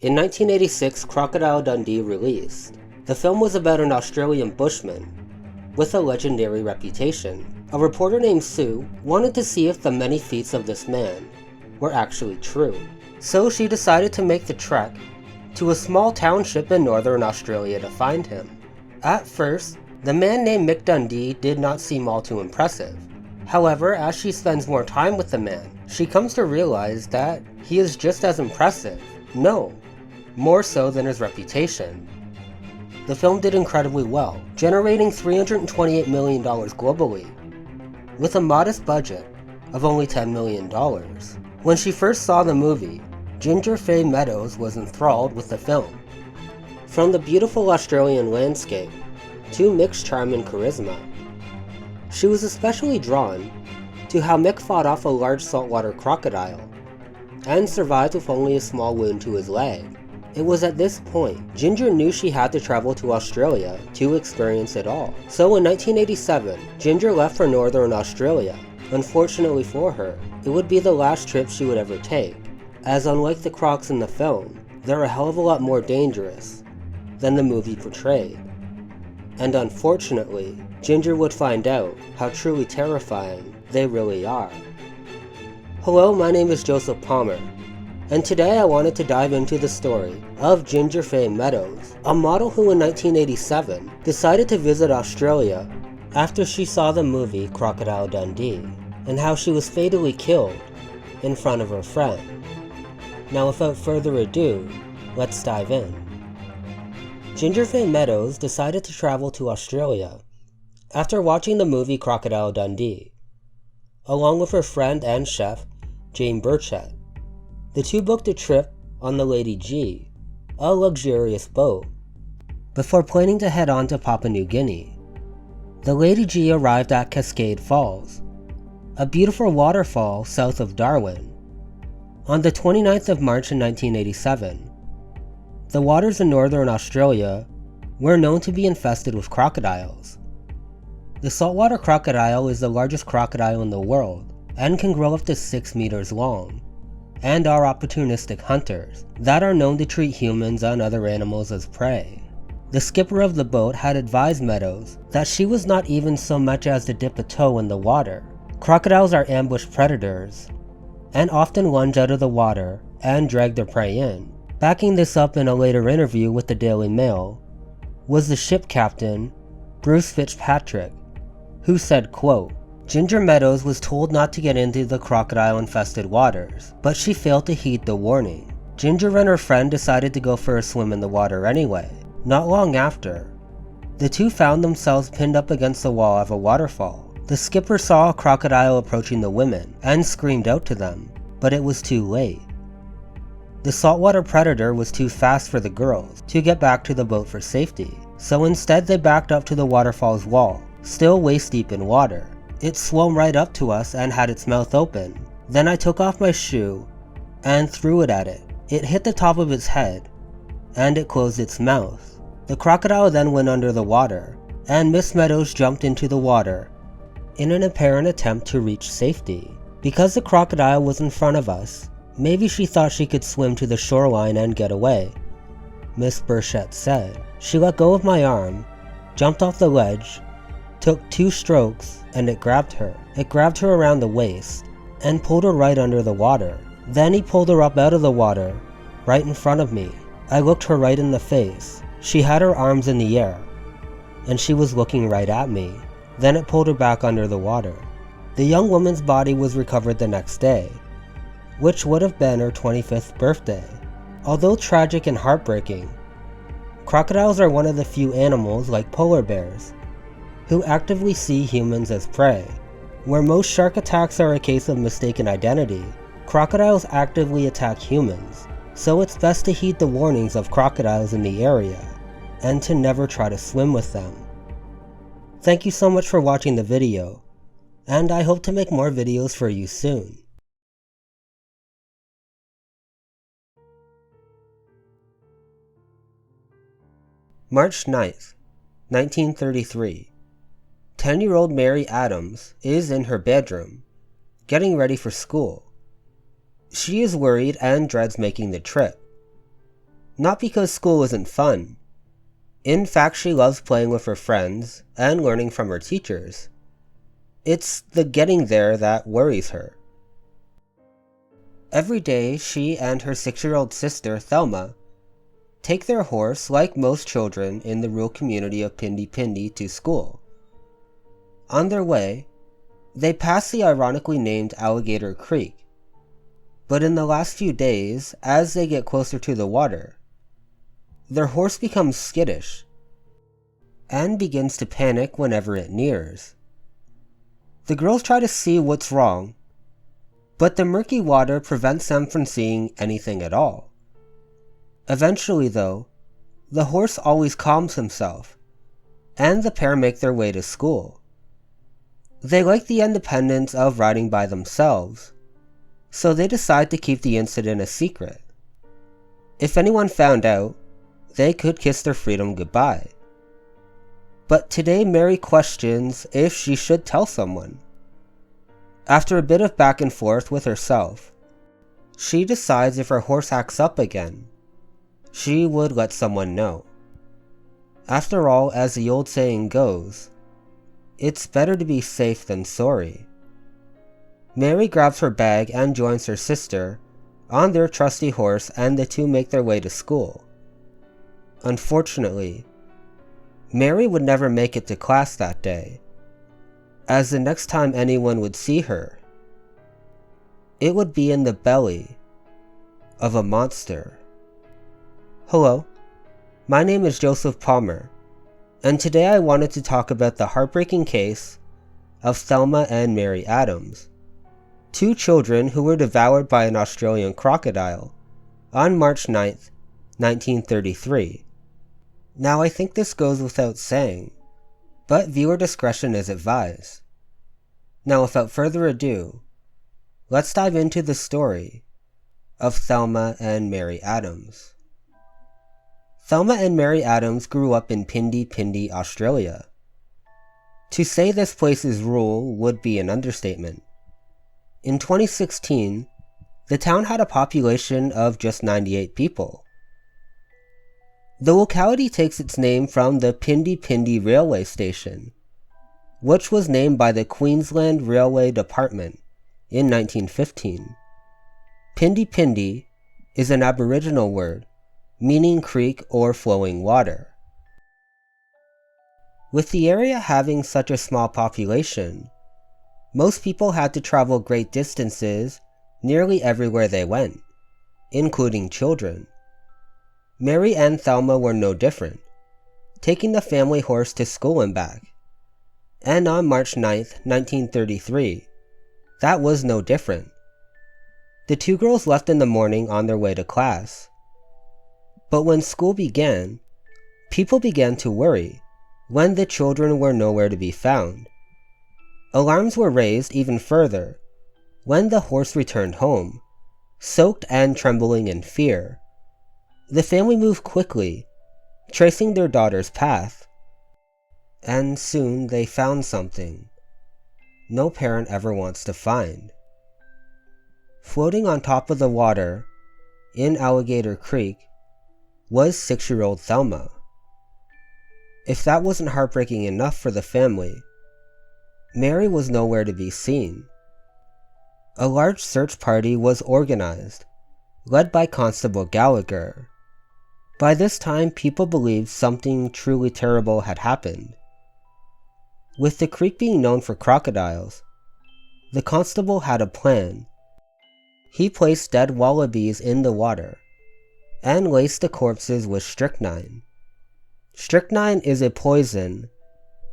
In 1986, Crocodile Dundee released. The film was about an Australian bushman with a legendary reputation. A reporter named Sue wanted to see if the many feats of this man were actually true. So she decided to make the trek to a small township in northern Australia to find him. At first, the man named Mick Dundee did not seem all too impressive. However, as she spends more time with the man, she comes to realize that he is just as impressive. No, more so than his reputation. The film did incredibly well, generating $328 million globally, with a modest budget of only $10 million. When she first saw the movie, Ginger Meadows was enthralled with the film. From the beautiful Australian landscape to Mick's charm and charisma, she was especially drawn to how Mick fought off a large saltwater crocodile and survived with only a small wound to his leg. It was at this point Ginger knew she had to travel to Australia to experience it all. So in 1987, Ginger left for Northern Australia. Unfortunately for her, it would be the last trip she would ever take, as unlike the crocs in the film, they're a hell of a lot more dangerous than the movie portrayed. And unfortunately, Ginger would find out how truly terrifying they really are. Hello, my name is Joseph Palmer, and today I wanted to dive into the story of Ginger Meadows, a model who in 1987 decided to visit Australia after she saw the movie Crocodile Dundee, and how she was fatally killed in front of her friend. Now without further ado, let's dive in. Ginger Meadows decided to travel to Australia after watching the movie Crocodile Dundee, along with her friend and chef, Jane Burchett. The two booked a trip on the Lady G, a luxurious boat, before planning to head on to Papua New Guinea. The Lady G arrived at Cascade Falls, a beautiful waterfall south of Darwin, on the 29th of March in 1987. The waters in northern Australia were known to be infested with crocodiles. The saltwater crocodile is the largest crocodile in the world and can grow up to 6 meters long, and are opportunistic hunters that are known to treat humans and other animals as prey. The skipper of the boat had advised Meadows that she was not even so much as to dip a toe in the water. Crocodiles are ambush predators and often lunge out of the water and drag their prey in. Backing this up in a later interview with the Daily Mail was the ship captain, Bruce Fitzpatrick, who said, quote, "Ginger Meadows was told not to get into the crocodile-infested waters, but she failed to heed the warning. Ginger and her friend decided to go for a swim in the water anyway. Not long after, the two found themselves pinned up against the wall of a waterfall. The skipper saw a crocodile approaching the women and screamed out to them, but it was too late. The saltwater predator was too fast for the girls to get back to the boat for safety, so instead they backed up to the waterfall's wall, still waist deep in water. It swam right up to us and had its mouth open. Then I took off my shoe and threw it at it. It hit the top of its head, and it closed its mouth. The crocodile then went under the water, and Miss Meadows jumped into the water in an apparent attempt to reach safety. Because the crocodile was in front of us, maybe she thought she could swim to the shoreline and get away," Miss Burchett said. "She let go of my arm, jumped off the ledge, took 2 strokes, and it grabbed her. It grabbed her around the waist and pulled her right under the water. Then he pulled her up out of the water, right in front of me. I looked her right in the face. She had her arms in the air, and she was looking right at me. Then it pulled her back under the water." The young woman's body was recovered the next day, which would have been her 25th birthday. Although tragic and heartbreaking, crocodiles are one of the few animals, like polar bears, who actively see humans as prey. Where most shark attacks are a case of mistaken identity, crocodiles actively attack humans, so it's best to heed the warnings of crocodiles in the area, and to never try to swim with them. Thank you so much for watching the video, and I hope to make more videos for you soon. March 9th, 1933. 10-year-old Mary Adams is in her bedroom, getting ready for school. She is worried and dreads making the trip. Not because school isn't fun. In fact, she loves playing with her friends and learning from her teachers. It's the getting there that worries her. Every day, she and her 6-year-old sister, Thelma, take their horse, like most children in the rural community of Pindi Pindi, to school. On their way, they pass the ironically named Alligator Creek. But in the last few days, as they get closer to the water, their horse becomes skittish and begins to panic whenever it nears. The girls try to see what's wrong, but the murky water prevents them from seeing anything at all. Eventually, though, the horse always calms himself, and the pair make their way to school. They like the independence of riding by themselves, so they decide to keep the incident a secret. If anyone found out, they could kiss their freedom goodbye. But today Mary questions if she should tell someone. After a bit of back and forth with herself, she decides if her horse acts up again, she would let someone know. After all, as the old saying goes, it's better to be safe than sorry. Mary grabs her bag and joins her sister on their trusty horse, and the two make their way to school. Unfortunately, Mary would never make it to class that day, as the next time anyone would see her, it would be in the belly of a monster. Hello, my name is Joseph Palmer, and today I wanted to talk about the heartbreaking case of Thelma and Mary Adams, two children who were devoured by an Australian crocodile on March 9th, 1933. Now, I think this goes without saying, but viewer discretion is advised. Now, without further ado, let's dive into the story of Thelma and Mary Adams. Thelma and Mary Adams grew up in Pindi Pindi, Australia. To say this place is rural would be an understatement. In 2016, the town had a population of just 98 people. The locality takes its name from the Pindi Pindi railway station, which was named by the Queensland Railway Department in 1915. Pindi Pindi is an Aboriginal word meaning creek or flowing water. With the area having such a small population, most people had to travel great distances nearly everywhere they went, including children. Mary and Thelma were no different, taking the family horse to school and back. And on March 9th, 1933, that was no different. The two girls left in the morning on their way to class. But when school began, people began to worry when the children were nowhere to be found. Alarms were raised even further when the horse returned home, soaked and trembling in fear. The family moved quickly, tracing their daughter's path. And soon they found something no parent ever wants to find. Floating on top of the water in Alligator Creek was 6-year-old Thelma. If that wasn't heartbreaking enough for the family, Mary was nowhere to be seen. A large search party was organized, led by Constable Gallagher. By this time, people believed something truly terrible had happened. With the creek being known for crocodiles, the constable had a plan. He placed dead wallabies in the water and laced the corpses with strychnine. Strychnine is a poison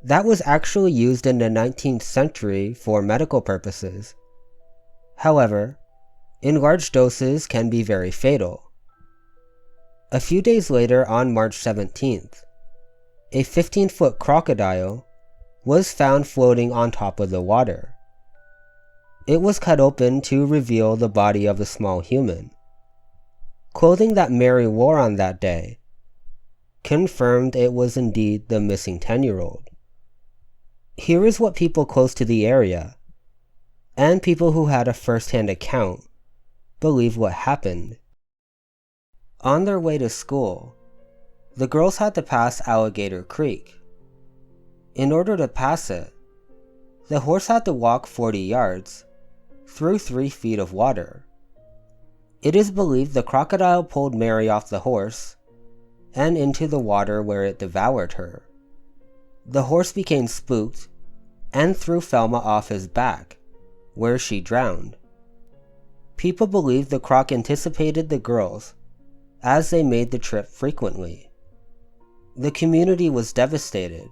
that was actually used in the 19th century for medical purposes. However, in large doses can be very fatal. A few days later, on March 17th, a 15-foot crocodile was found floating on top of the water. It was cut open to reveal the body of a small human. Clothing that Mary wore on that day confirmed it was indeed the missing 10-year-old. Here is what people close to the area, and people who had a first-hand account, believe what happened. On their way to school, the girls had to pass Alligator Creek. In order to pass it, the horse had to walk 40 yards through 3 feet of water. It is believed the crocodile pulled Mary off the horse and into the water where it devoured her. The horse became spooked and threw Thelma off his back, where she drowned. People believe the croc anticipated the girls as they made the trip frequently. The community was devastated,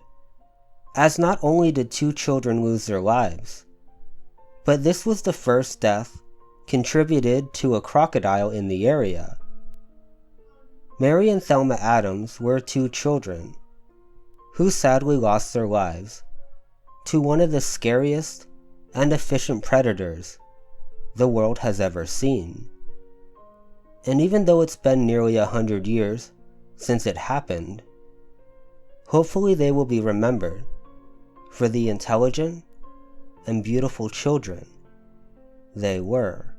as not only did 2 children lose their lives, but this was the first death contributed to a crocodile in the area. Mary and Thelma Adams were 2 children who sadly lost their lives to one of the scariest and efficient predators the world has ever seen. And even though it's been nearly 100 years since it happened, hopefully they will be remembered for the intelligent and beautiful children they were.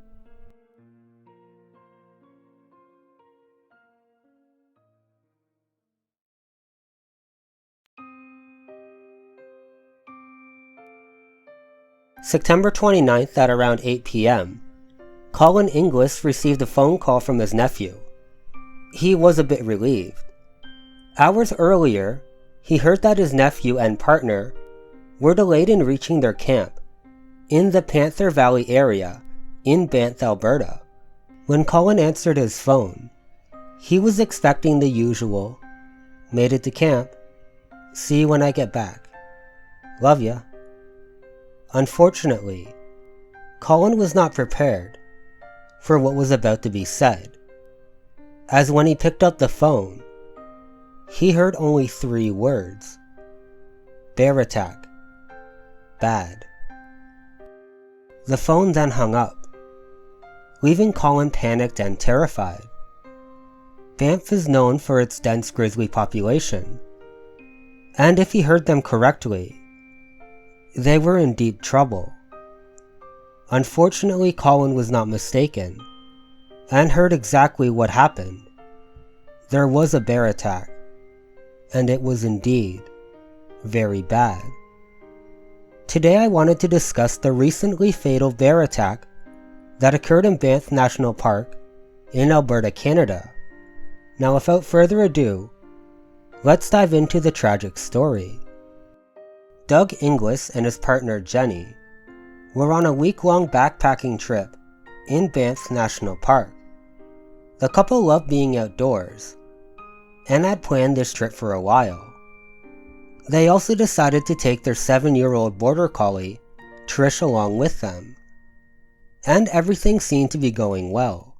September 29th at around 8 p.m., Colin Inglis received a phone call from his nephew. He was a bit relieved. Hours earlier, he heard that his nephew and partner were delayed in reaching their camp in the Panther Valley area in Banff, Alberta. When Colin answered his phone, he was expecting the usual, "Made it to camp. See you when I get back. Love ya." Unfortunately, Colin was not prepared for what was about to be said, as when he picked up the phone, he heard only 3 words: "Bear attack. Bad." The phone then hung up, leaving Colin panicked and terrified. Banff is known for its dense grizzly population, and if he heard them correctly, they were in deep trouble. Unfortunately, Colin was not mistaken, and heard exactly what happened. There was a bear attack, and it was indeed very bad. Today I wanted to discuss the recently fatal bear attack that occurred in Banff National Park in Alberta, Canada. Now without further ado, let's dive into the tragic story. Doug Inglis and his partner Jenny were on a week-long backpacking trip in Banff National Park. The couple loved being outdoors and had planned this trip for a while. They also decided to take their 7-year-old border collie, Trish, along with them, and everything seemed to be going well.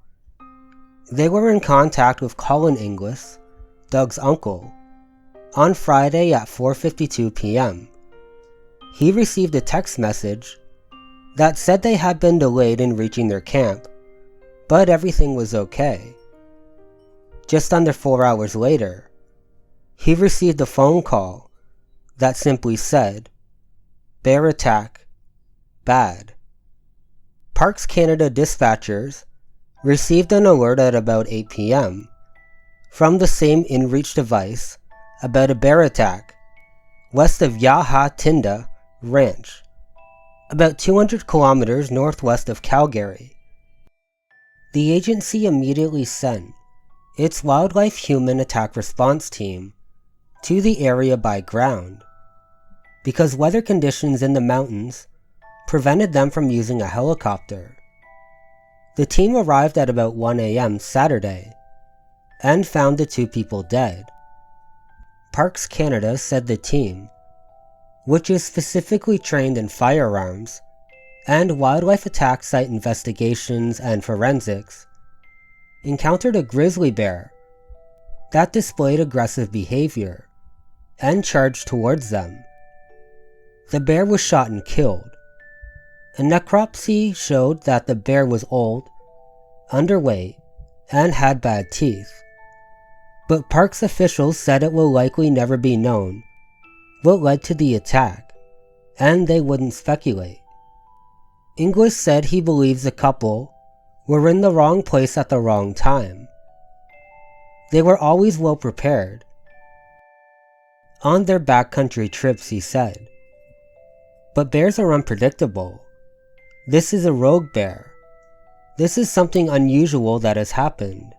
They were in contact with Colin Inglis, Doug's uncle, on Friday at 4:52 p.m. He received a text message that said they had been delayed in reaching their camp, but everything was okay. Just under 4 hours later, he received a phone call that simply said, "Bear attack. Bad." Parks Canada dispatchers received an alert at about 8 p.m. from the same inReach device about a bear attack west of Yaha Tinda Ranch, about 200 kilometers northwest of Calgary. The agency immediately sent its Wildlife Human Attack Response Team to the area by ground, because weather conditions in the mountains prevented them from using a helicopter. The team arrived at about 1 a.m. Saturday and found the 2 people dead. Parks Canada said the team, which is specifically trained in firearms and wildlife attack site investigations and forensics, encountered a grizzly bear that displayed aggressive behavior and charged towards them. The bear was shot and killed. A necropsy showed that the bear was old, underweight, and had bad teeth. But parks officials said it will likely never be known what led to the attack, and they wouldn't speculate. Inglis said he believes the couple were in the wrong place at the wrong time. They were always well prepared. On their backcountry trips, he said, "But bears are unpredictable. This is a rogue bear. This is something unusual that has happened."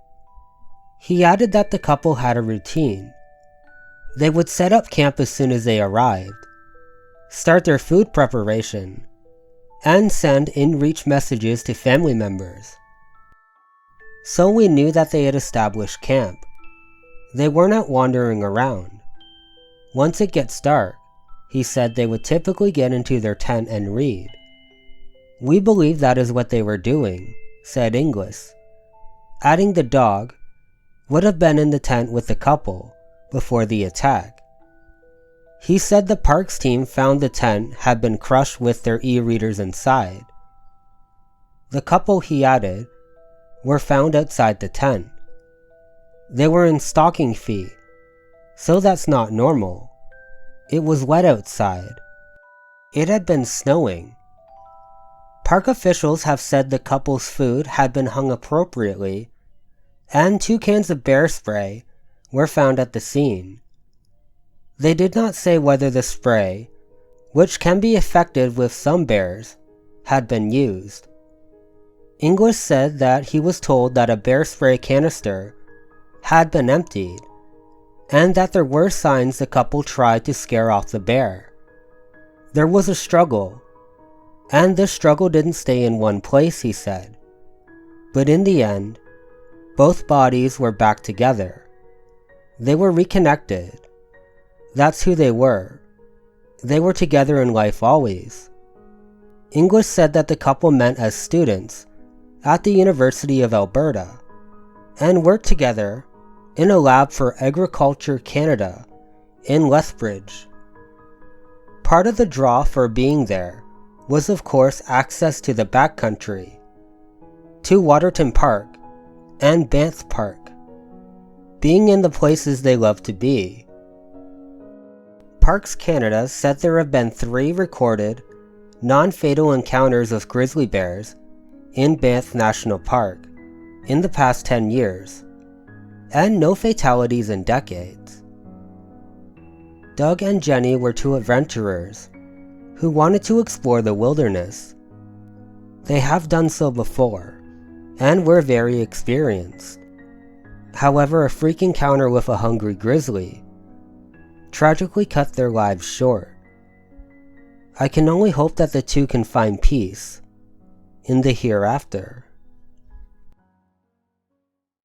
He added that the couple had a routine. They would set up camp as soon as they arrived, start their food preparation, and send in-reach messages to family members. So we knew that they had established camp. They weren't out wandering around. Once it gets dark, he said they would typically get into their tent and read. "We believe that is what they were doing," said Inglis, adding the dog would have been in the tent with the couple before the attack. He said the parks team found the tent had been crushed with their e-readers inside. The couple, he added, were found outside the tent. They were in stocking feet, so that's not normal. It was wet outside. It had been snowing. Park officials have said the couple's food had been hung appropriately, and 2 cans of bear spray were found at the scene. They did not say whether the spray, which can be effective with some bears, had been used. Inglis said that he was told that a bear spray canister had been emptied, and that there were signs the couple tried to scare off the bear. There was a struggle, and the struggle didn't stay in one place, he said. But in the end, both bodies were back together. They were reconnected. That's who they were. They were together in life always. Inglis said that the couple met as students at the University of Alberta and worked together in a lab for Agriculture Canada in Lethbridge. Part of the draw for being there was of course access to the backcountry, to Waterton Park and Banff Park, being in the places they love to be. Parks Canada said there have been 3 recorded, non-fatal encounters with grizzly bears in Banff National Park in the past 10 years, and no fatalities in decades. Doug and Jenny were 2 adventurers who wanted to explore the wilderness. They have done so before, and were very experienced. However, a freak encounter with a hungry grizzly tragically cut their lives short. I can only hope that the 2 can find peace in the hereafter.